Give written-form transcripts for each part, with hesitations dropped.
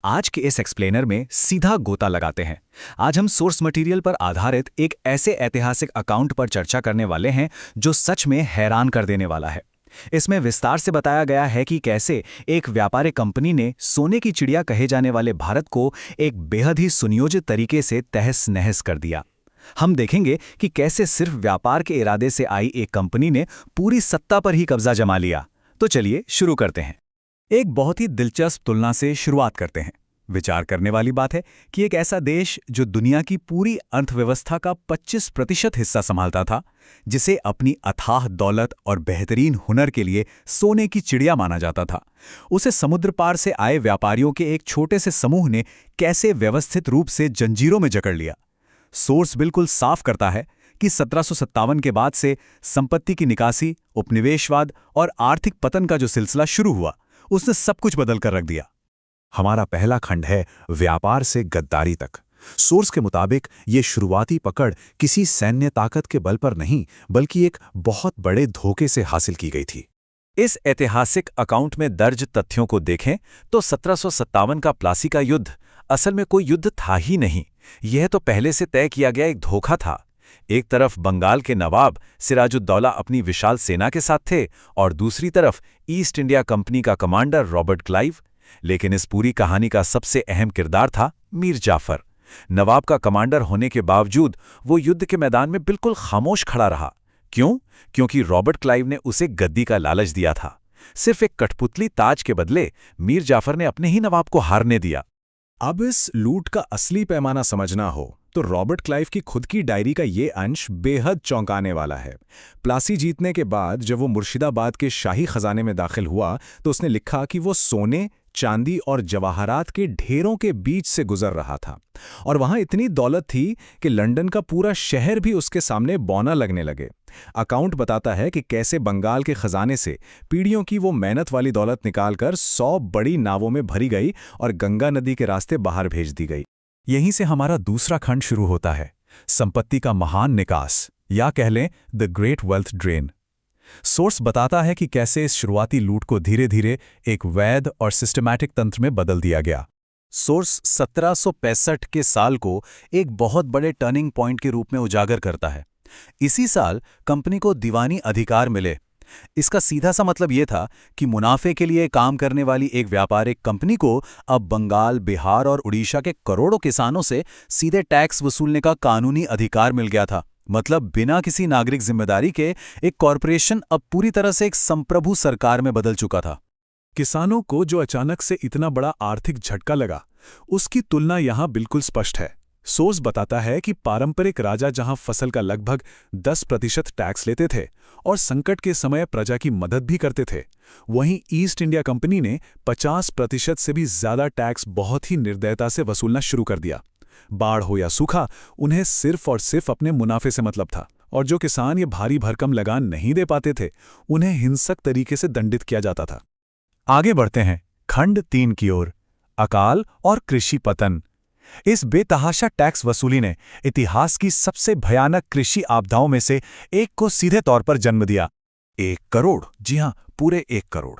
आज के इस एक्सप्लेनर में सीधा गोता लगाते हैं। आज हम सोर्स मटेरियल पर आधारित एक ऐसे ऐतिहासिक अकाउंट पर चर्चा करने वाले हैं जो सच में हैरान कर देने वाला है। इसमें विस्तार से बताया गया है कि कैसे एक व्यापारिक कंपनी ने सोने की चिड़िया कहे जाने वाले भारत को एक बेहद ही सुनियोजित तरीके से तहस नहस कर दिया। हम देखेंगे कि कैसे सिर्फ व्यापार के इरादे से आई एक कंपनी ने पूरी सत्ता पर ही कब्जा जमा लिया। तो चलिए शुरू करते हैं। एक बहुत ही दिलचस्प तुलना से शुरुआत करते हैं। विचार करने वाली बात है कि एक ऐसा देश जो दुनिया की पूरी अर्थव्यवस्था का 25% हिस्सा संभालता था, जिसे अपनी अथाह दौलत और बेहतरीन हुनर के लिए सोने की चिड़िया माना जाता था, उसे समुद्र पार से आए व्यापारियों के एक छोटे से समूह ने कैसे व्यवस्थित रूप से जंजीरों में जकड़ लिया। सोर्स बिल्कुल साफ करता है कि 1757 के बाद से संपत्ति की निकासी, उपनिवेशवाद और आर्थिक पतन का जो सिलसिला शुरू हुआ, उसने सब कुछ बदल कर रख दिया। हमारा पहला खंड है व्यापार से गद्दारी तक। सोर्स के मुताबिक ये शुरुआती पकड़ किसी सैन्य ताकत के बल पर नहीं, बल्कि एक बहुत बड़े धोखे से हासिल की गई थी। इस ऐतिहासिक अकाउंट में दर्ज तथ्यों को देखें तो 1757 का प्लासी का युद्ध असल में कोई युद्ध था ही नहीं। यह तो पहले से तय किया गया एक धोखा था। एक तरफ बंगाल के नवाब सिराजुद्दौला अपनी विशाल सेना के साथ थे और दूसरी तरफ ईस्ट इंडिया कंपनी का कमांडर रॉबर्ट क्लाइव। लेकिन इस पूरी कहानी का सबसे अहम किरदार था मीर जाफर। नवाब का कमांडर होने के बावजूद वो युद्ध के मैदान में बिल्कुल खामोश खड़ा रहा। क्यों? क्योंकि रॉबर्ट क्लाइव ने उसे गद्दी का लालच दिया था। सिर्फ एक कठपुतली ताज के बदले मीर जाफर ने अपने ही नवाब को हारने दिया। अब इस लूट का असली पैमाना समझना हो तो रॉबर्ट क्लाइव की खुद की डायरी का ये अंश बेहद चौंकाने वाला है। प्लासी जीतने के बाद जब वो मुर्शिदाबाद के शाही खजाने में दाखिल हुआ तो उसने लिखा कि वो सोने, चांदी और जवाहरात के ढेरों के बीच से गुजर रहा था और वहां इतनी दौलत थी कि लंदन का पूरा शहर भी उसके सामने बौना लगने लगे। अकाउंट बताता है कि कैसे बंगाल के खजाने से पीढ़ियों की वो मेहनत वाली दौलत निकालकर 100 बड़ी नावों में भरी गई और गंगा नदी के रास्ते बाहर भेज दी गई। यहीं से हमारा दूसरा खंड शुरू होता है, संपत्ति का महान निकास, या कह लें the great wealth drain. Source बताता है कि कैसे इस शुरुआती लूट को धीरे धीरे एक वैध और सिस्टमैटिक तंत्र में बदल दिया गया। सोर्स 1765 के साल को एक बहुत बड़े टर्निंग पॉइंट के रूप में उजागर करता है। इसी साल कंपनी को दीवानी अधिकार मिले। इसका सीधा सा मतलब यह था कि मुनाफे के लिए काम करने वाली एक व्यापारिक कंपनी को अब बंगाल, बिहार और उड़ीसा के करोड़ों किसानों से सीधे टैक्स वसूलने का कानूनी अधिकार मिल गया था। मतलब बिना किसी नागरिक जिम्मेदारी के एक कॉरपोरेशन अब पूरी तरह से एक संप्रभु सरकार में बदल चुका था। किसानों को जो अचानक से इतना बड़ा आर्थिक झटका लगा, उसकी तुलना यहां बिल्कुल स्पष्ट है। सोर्स बताता है कि पारंपरिक राजा जहां फसल का लगभग 10% टैक्स लेते थे और संकट के समय प्रजा की मदद भी करते थे, वहीं ईस्ट इंडिया कंपनी ने 50% से भी ज्यादा टैक्स बहुत ही निर्दयता से वसूलना शुरू कर दिया। बाढ़ हो या सूखा, उन्हें सिर्फ और सिर्फ अपने मुनाफे से मतलब था और जो किसान ये भारी भरकम लगान नहीं दे पाते थे, उन्हें हिंसक तरीके से दंडित किया जाता था। आगे बढ़ते हैं खंड 3 की ओर, अकाल और कृषि पतन। इस बेतहाशा टैक्स वसूली ने इतिहास की सबसे भयानक कृषि आपदाओं में से एक को सीधे तौर पर जन्म दिया। 1 करोड़, जी हां, पूरे 1 करोड़।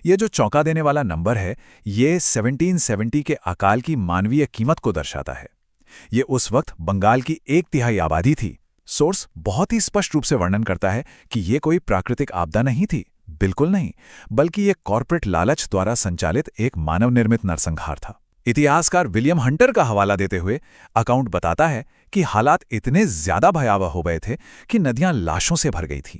यह जो चौंका देने वाला नंबर है, ये 1770 के अकाल की मानवीय कीमत को दर्शाता है। ये उस वक्त बंगाल की 1/3 आबादी थी। सोर्स बहुत ही स्पष्ट रूप से वर्णन करता है कि ये कोई प्राकृतिक आपदा नहीं थी, बिल्कुल नहीं, बल्कि ये कॉर्पोरेट लालच द्वारा संचालित एक मानव निर्मित नरसंहार था। इतिहासकार विलियम हंटर का हवाला देते हुए अकाउंट बताता है कि हालात इतने ज्यादा भयावह हो गए थे कि नदियां लाशों से भर गई थीं।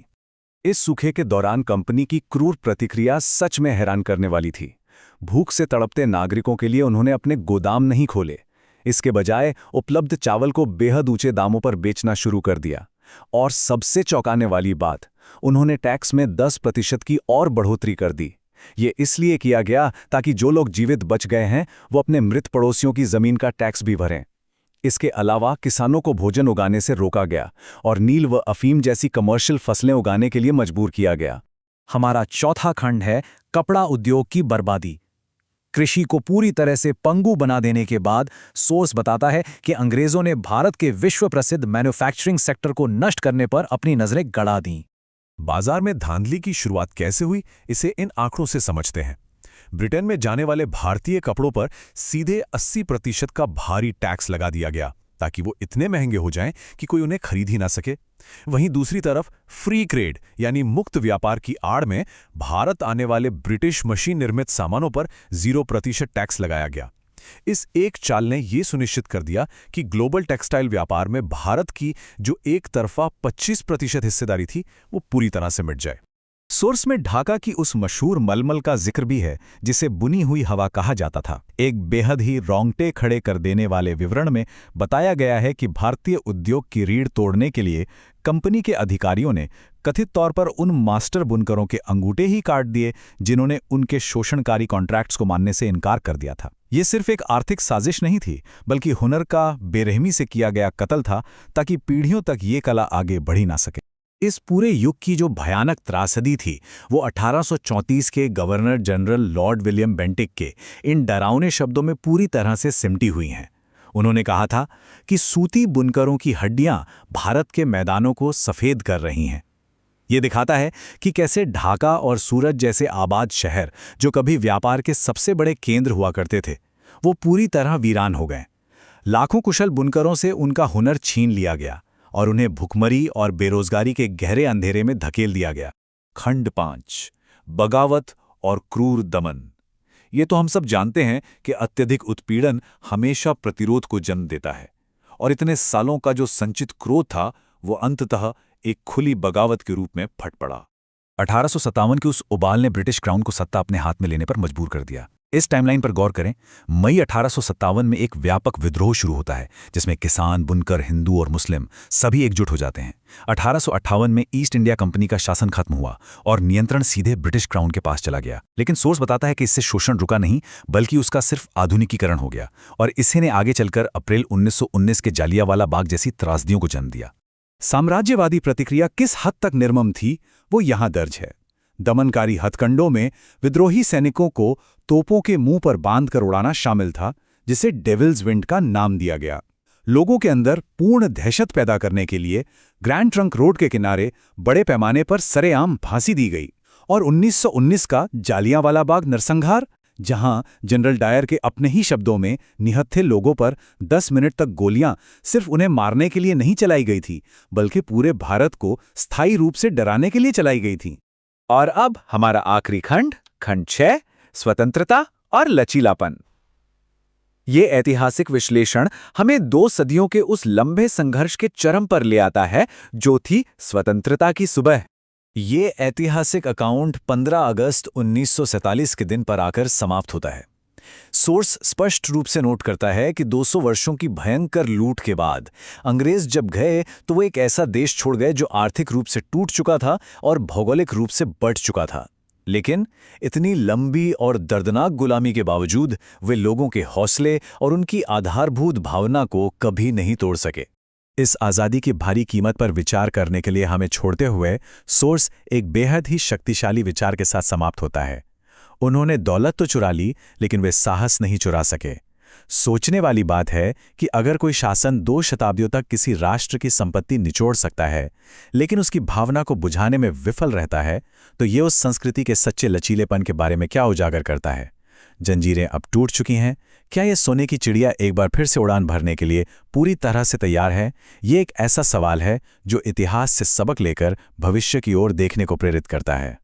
इस सूखे के दौरान कंपनी की क्रूर प्रतिक्रिया सच में हैरान करने वाली थी। भूख से तड़पते नागरिकों के लिए उन्होंने अपने गोदाम नहीं खोले, इसके बजाय उपलब्ध चावल को बेहद ऊंचे दामों पर बेचना शुरू कर दिया। और सबसे चौंकाने वाली बात, उन्होंने टैक्स में 10% की और बढ़ोतरी कर दी। ये इसलिए किया गया ताकि जो लोग जीवित बच गए हैं वो अपने मृत पड़ोसियों की जमीन का टैक्स भी भरें। इसके अलावा किसानों को भोजन उगाने से रोका गया और नील व अफीम जैसी कमर्शियल फसलें उगाने के लिए मजबूर किया गया। हमारा चौथा खंड है कपड़ा उद्योग की बर्बादी। कृषि को पूरी तरह से पंगु बना देने के बाद सोर्स बताता है कि अंग्रेजों ने भारत के विश्व प्रसिद्ध मैन्युफैक्चरिंग सेक्टर को नष्ट करने पर अपनी नजरें गड़ा दीं। बाजार में धांधली की शुरुआत कैसे हुई, इसे इन आंकड़ों से समझते हैं। ब्रिटेन में जाने वाले भारतीय कपड़ों पर सीधे 80% का भारी टैक्स लगा दिया गया ताकि वो इतने महंगे हो जाएं कि कोई उन्हें खरीद ही ना सके। वहीं दूसरी तरफ फ्री ट्रेड यानी मुक्त व्यापार की आड़ में भारत आने वाले ब्रिटिश मशीन निर्मित सामानों पर 0% टैक्स लगाया गया। इस एक चाल ने यह सुनिश्चित कर दिया कि ग्लोबल टेक्सटाइल व्यापार में भारत की जो एक तरफा 25% हिस्सेदारी थी वो पूरी तरह से मिट जाए। सोर्स में ढाका की उस मशहूर मलमल का जिक्र भी है जिसे बुनी हुई हवा कहा जाता था। एक बेहद ही रोंगटे खड़े कर देने वाले विवरण में बताया गया है कि भारतीय उद्योग की रीढ़ तोड़ने के लिए कंपनी के अधिकारियों ने कथित तौर पर उन मास्टर बुनकरों के अंगूठे ही काट दिए जिन्होंने उनके शोषणकारी कॉन्ट्रैक्ट्स को मानने से इनकार कर दिया था। ये सिर्फ एक आर्थिक साजिश नहीं थी बल्कि हुनर का बेरहमी से किया गया कत्ल था ताकि पीढ़ियों तक ये कला आगे बढ़ी ना सके। इस पूरे युग की जो भयानक त्रासदी थी वो 1834 के governor general Lord William Bentinck के इन डरावने शब्दों में पूरी तरह से सिमटी हुई हैं। उन्होंने कहा था कि सूती बुनकरों की हड्डियां भारत के मैदानों को सफ़ेद कर रही हैं। ये दिखाता है कि कैसे ढाका और सूरत जैसे आबाद शहर जो कभी व्यापार के सबसे बड़े केंद्र हुआ करते थे वो पूरी तरह वीरान हो गए। लाखों कुशल बुनकरों से उनका हुनर छीन लिया गया और उन्हें भुखमरी और बेरोजगारी के गहरे अंधेरे में धकेल दिया गया। खंड 5 बगावत और क्रूर दमन। ये तो हम सब जानते हैं कि अत्यधिक उत्पीड़न हमेशा प्रतिरोध को जन्म देता है और इतने सालों का जो संचित क्रोध था वो अंततः एक खुली बगावत के रूप में फट पड़ा। 1857 के उस उबाल ने ब्रिटिश क्राउन को सत्ता अपने हाथ में लेने पर मजबूर कर दिया। इस टाइमलाइन पर गौर करें। मई 1857 में एक व्यापक विद्रोह शुरू होता है जिसमें किसान, बुनकर, हिंदू और मुस्लिम सभी एकजुट हो जाते हैं। 1858 में ईस्ट इंडिया कंपनी का शासन खत्म हुआ और नियंत्रण सीधे ब्रिटिश क्राउन के पास चला गया। लेकिन सोर्स बताता है कि इससे शोषण रुका नहीं बल्कि उसका सिर्फ आधुनिकीकरण हो गया और इसी ने आगे चलकर अप्रैल 1919 के जालियांवाला बाग जैसी त्रासदियों को जन्म दिया। साम्राज्यवादी प्रतिक्रिया किस हद तक निर्मम थी वो यहाँ दर्ज है। दमनकारी हथकंडों में विद्रोही सैनिकों को तोपों के मुंह पर बांधकर उड़ाना शामिल था जिसे डेविल्स विंड का नाम दिया गया। लोगों के अंदर पूर्ण दहशत पैदा करने के लिए ग्रैंड ट्रंक रोड के किनारे बड़े पैमाने पर सरेआम फांसी दी गई और 1919 का जालियांवाला बाग नरसंहार, जहां जनरल डायर के अपने ही शब्दों में निहत्थे लोगों पर 10 मिनट तक गोलियां सिर्फ उन्हें मारने के लिए नहीं चलाई गई थी बल्कि पूरे भारत को स्थायी रूप से डराने के लिए चलाई गई थी। और अब हमारा आखिरी खंड 6 स्वतंत्रता और लचीलापन। ये ऐतिहासिक विश्लेषण हमें 2 सदियों के उस लंबे संघर्ष के चरम पर ले आता है जो थी स्वतंत्रता की सुबह। ये ऐतिहासिक अकाउंट 15 अगस्त 1947 के दिन पर आकर समाप्त होता है। सोर्स स्पष्ट रूप से नोट करता है कि 200 वर्षों की भयंकर लूट के बाद अंग्रेज जब गए तो वो एक ऐसा देश छोड़ गए जो आर्थिक रूप से टूट चुका था और भौगोलिक रूप से बंट चुका था। लेकिन इतनी लंबी और दर्दनाक गुलामी के बावजूद वे लोगों के हौसले और उनकी आधारभूत भावना को कभी नहीं तोड़ सके। इस आज़ादी की भारी कीमत पर विचार करने के लिए हमें छोड़ते हुए सोर्स एक बेहद ही शक्तिशाली विचार के साथ समाप्त होता है। उन्होंने दौलत तो चुरा ली लेकिन वे साहस नहीं चुरा सके। सोचने वाली बात है कि अगर कोई शासन 2 शताब्दियों तक किसी राष्ट्र की संपत्ति निचोड़ सकता है लेकिन उसकी भावना को बुझाने में विफल रहता है तो ये उस संस्कृति के सच्चे लचीलेपन के बारे में क्या उजागर करता है। जंजीरें अब टूट चुकी हैं, क्या ये सोने की चिड़िया एक बार फिर से उड़ान भरने के लिए पूरी तरह से तैयार है? ये एक ऐसा सवाल है जो इतिहास से सबक लेकर भविष्य की ओर देखने को प्रेरित करता है।